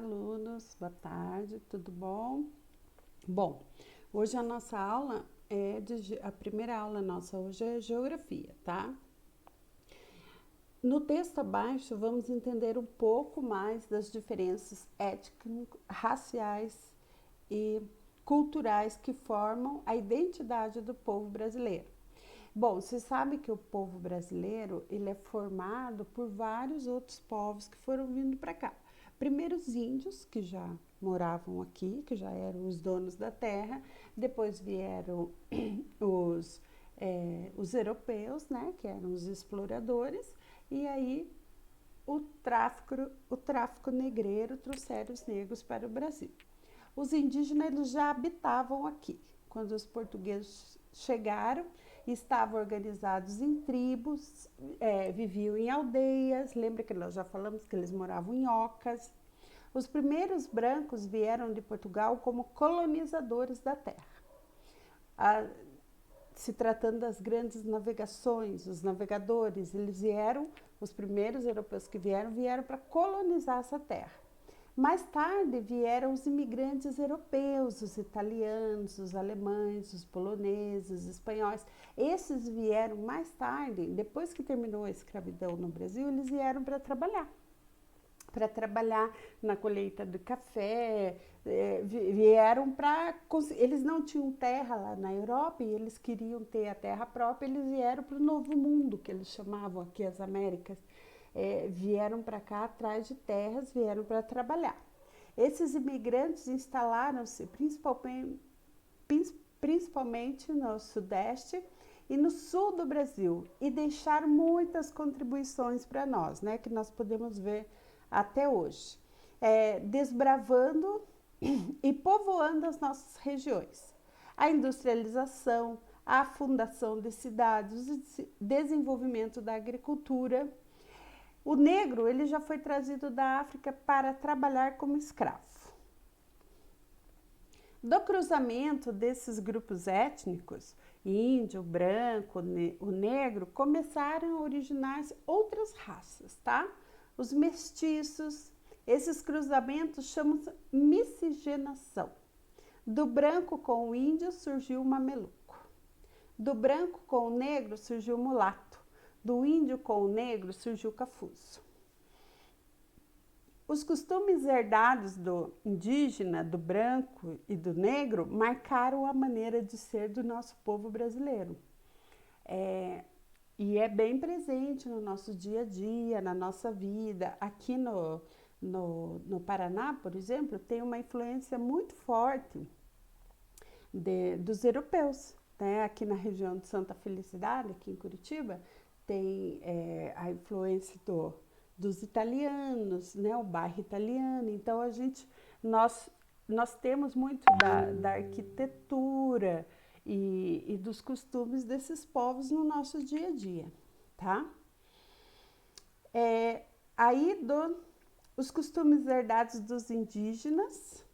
alunos, boa tarde, tudo bom? Bom, hoje a nossa aula a primeira aula nossa hoje é geografia, tá? No texto abaixo vamos entender um pouco mais das diferenças étnicas, raciais e culturais que formam a identidade do povo brasileiro. Bom, você sabe que o povo brasileiro ele é formado por vários outros povos que foram vindo para cá. Primeiro os índios, que já moravam aqui, que já eram os donos da terra. Depois vieram os europeus, né, que eram os exploradores. E aí o tráfico negreiro trouxeram os negros para o Brasil. Os indígenas eles já habitavam aqui. Quando os portugueses chegaram, estavam organizados em tribos, viviam em aldeias. Lembra que nós já falamos que eles moravam em ocas. Os primeiros brancos vieram de Portugal como colonizadores da terra. Se tratando das grandes navegações, os navegadores, eles vieram, os primeiros europeus que vieram para colonizar essa terra. Mais tarde vieram os imigrantes europeus, os italianos, os alemães, os poloneses, os espanhóis. Esses vieram mais tarde, depois que terminou a escravidão no Brasil, eles vieram para trabalhar na colheita do café, vieram para... Eles não tinham terra lá na Europa e eles queriam ter a terra própria, eles vieram para o Novo Mundo, que eles chamavam aqui as Américas. Vieram para cá atrás de terras, vieram para trabalhar. Esses imigrantes instalaram-se principalmente no Sudeste e no Sul do Brasil e deixaram muitas contribuições para nós, né, que nós podemos ver até hoje, desbravando e povoando as nossas regiões. A industrialização, a fundação de cidades, o desenvolvimento da agricultura. O negro ele já foi trazido da África para trabalhar como escravo. Do cruzamento desses grupos étnicos, índio, branco, o negro, começaram a originar-se outras raças, tá? Os mestiços, esses cruzamentos chamam-se miscigenação. Do branco com o índio surgiu o mameluco. Do branco com o negro surgiu o mulato. Do índio com o negro surgiu o cafuzo. Os costumes herdados do indígena, do branco e do negro marcaram a maneira de ser do nosso povo brasileiro. E é bem presente no nosso dia a dia, na nossa vida. Aqui no Paraná, por exemplo, tem uma influência muito forte dos europeus. Né? Aqui na região de Santa Felicidade, aqui em Curitiba, tem a influência dos italianos, né? O bairro italiano. Então, nós temos muito da arquitetura e dos costumes desses povos no nosso dia a dia, tá? Os costumes herdados dos indígenas,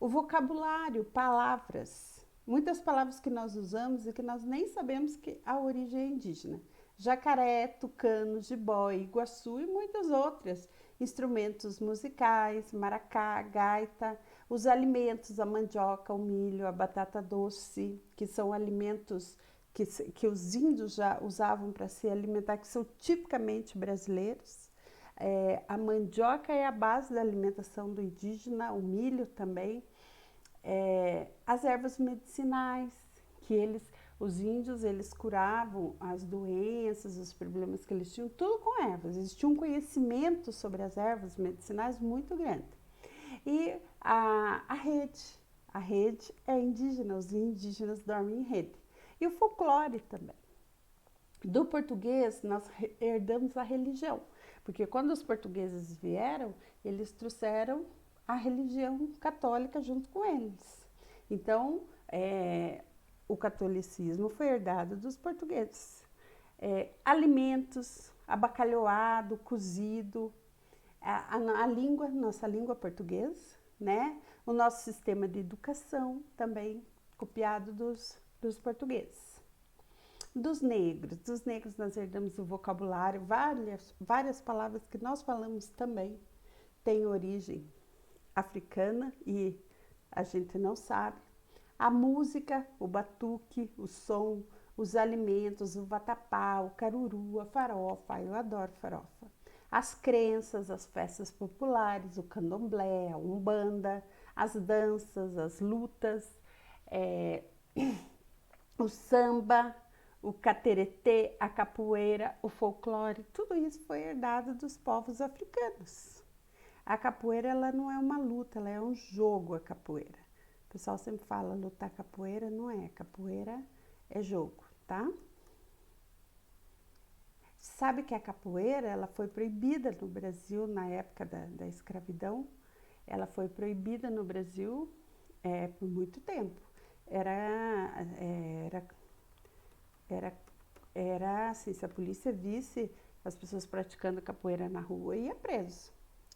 o vocabulário, palavras, muitas palavras que nós usamos e que nós nem sabemos que a origem é indígena. Jacaré, tucano, jiboia, iguaçu e muitas outras. Instrumentos musicais, maracá, gaita, os alimentos, a mandioca, o milho, a batata doce, que são alimentos que os índios já usavam para se alimentar, que são tipicamente brasileiros. A mandioca é a base da alimentação do indígena, o milho também. As ervas medicinais, que os índios eles curavam as doenças, os problemas que eles tinham, tudo com ervas. Eles tinham um conhecimento sobre as ervas medicinais muito grande. E a rede é indígena, os indígenas dormem em rede. E o folclore também. Do português, nós herdamos a religião, porque quando os portugueses vieram, eles trouxeram a religião católica junto com eles. Então, o catolicismo foi herdado dos portugueses. Alimentos, abacalhoado, cozido, nossa língua portuguesa, né? O nosso sistema de educação também copiado dos portugueses. Dos negros nós herdamos o vocabulário, várias palavras que nós falamos também têm origem africana e a gente não sabe. A música, o batuque, o som, os alimentos, o vatapá, o caruru, a farofa, eu adoro farofa. As crenças, as festas populares, o candomblé, a umbanda, as danças, as lutas, o samba, o cateretê, a capoeira, o folclore, tudo isso foi herdado dos povos africanos. A capoeira, ela não é uma luta, ela é um jogo, a capoeira. O pessoal sempre fala lutar capoeira, não é. Capoeira é jogo, tá? Sabe que a capoeira, ela foi proibida no Brasil na época da escravidão. Ela foi proibida no Brasil por muito tempo. Era assim, se a polícia visse as pessoas praticando capoeira na rua, ia preso.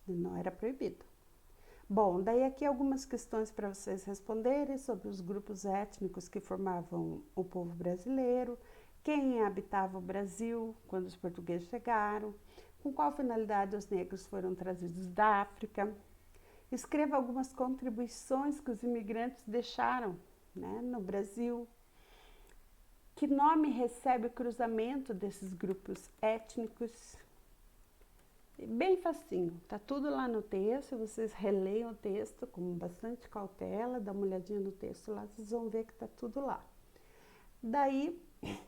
Não era proibido. Bom, daí aqui algumas questões para vocês responderem sobre os grupos étnicos que formavam o povo brasileiro, quem habitava o Brasil quando os portugueses chegaram, com qual finalidade os negros foram trazidos da África. Escreva algumas contribuições que os imigrantes deixaram, né, no Brasil. Que nome recebe o cruzamento desses grupos étnicos? Bem facinho, tá tudo lá no texto, vocês releiam o texto com bastante cautela, dá uma olhadinha no texto lá, vocês vão ver que tá tudo lá. Daí,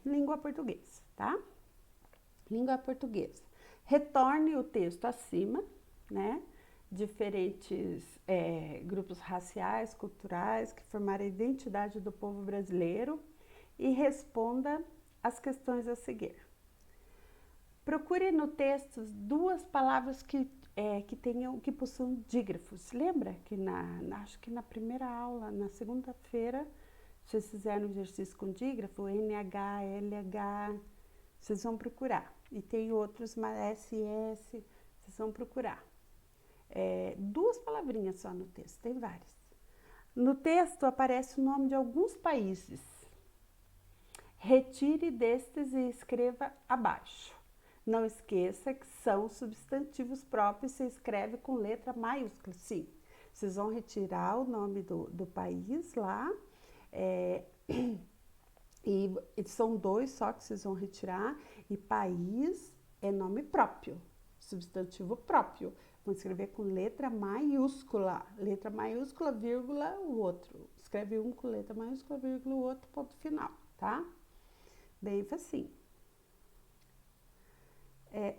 língua portuguesa, tá? Língua portuguesa. Retorne o texto acima, né? Diferentes grupos raciais, culturais que formaram a identidade do povo brasileiro e responda as questões a seguir. Procure no texto duas palavras que possuam dígrafos. Lembra que acho que na primeira aula, na segunda-feira, vocês fizeram um exercício com dígrafo, NH, LH, vocês vão procurar. E tem outros, SS, vocês vão procurar. Duas palavrinhas só no texto, tem várias. No texto aparece o nome de alguns países. Retire destes e escreva abaixo. Não esqueça que são substantivos próprios, se escreve com letra maiúscula. Sim, vocês vão retirar o nome do país lá, e são dois só que vocês vão retirar, e país é nome próprio, substantivo próprio. Vão escrever com letra maiúscula, vírgula, o outro. Escreve um com letra maiúscula, vírgula, o outro, ponto final, tá? Bem facinho.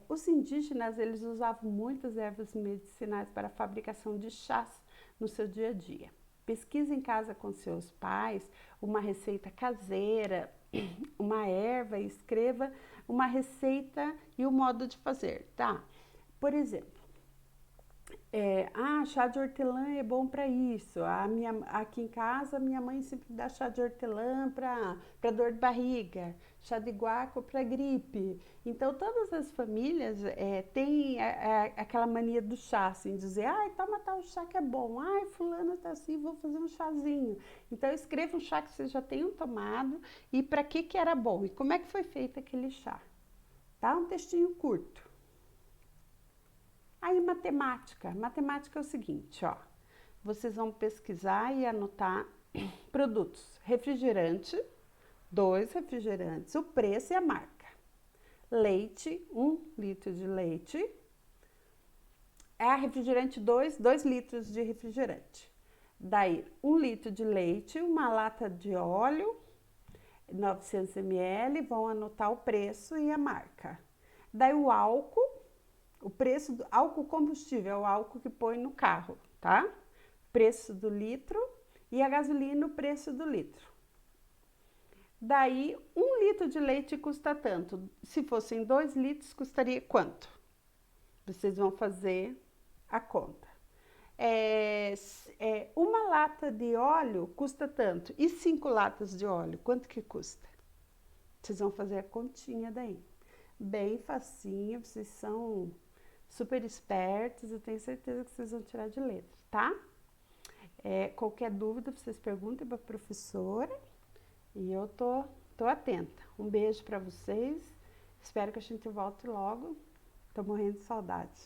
Os indígenas, eles usavam muitas ervas medicinais para a fabricação de chás no seu dia a dia. Pesquise em casa com seus pais uma receita caseira, uma erva e escreva uma receita e o modo de fazer, tá? Por exemplo, chá de hortelã é bom para isso. Aqui em casa, minha mãe sempre dá chá de hortelã para dor de barriga, chá de guaco para gripe. Então, todas as famílias têm aquela mania do chá, assim, dizer, toma tal chá que é bom, fulana tá assim, vou fazer um chazinho. Então, escreva um chá que vocês já tenham tomado e para que era bom e como é que foi feito aquele chá. Tá? Um textinho curto. Aí, matemática. Matemática é o seguinte, ó. Vocês vão pesquisar e anotar produtos. Refrigerante, 2 refrigerantes, o preço e a marca. Leite, 1 litro de leite. Refrigerante 2 litros de refrigerante. Daí, 1 litro de leite, uma lata de óleo, 900 ml, vão anotar o preço e a marca. Daí, o álcool. O preço do álcool combustível é o álcool que põe no carro, tá? Preço do litro e a gasolina, o preço do litro. Daí, 1 litro de leite custa tanto. Se fossem 2 litros, custaria quanto? Vocês vão fazer a conta. Uma lata de óleo custa tanto. E 5 latas de óleo, quanto que custa? Vocês vão fazer a continha daí. Bem facinho, vocês são super espertos, eu tenho certeza que vocês vão tirar de letra, tá? Qualquer dúvida, vocês perguntem para a professora e eu tô atenta. Um beijo para vocês, espero que a gente volte logo, tô morrendo de saudade.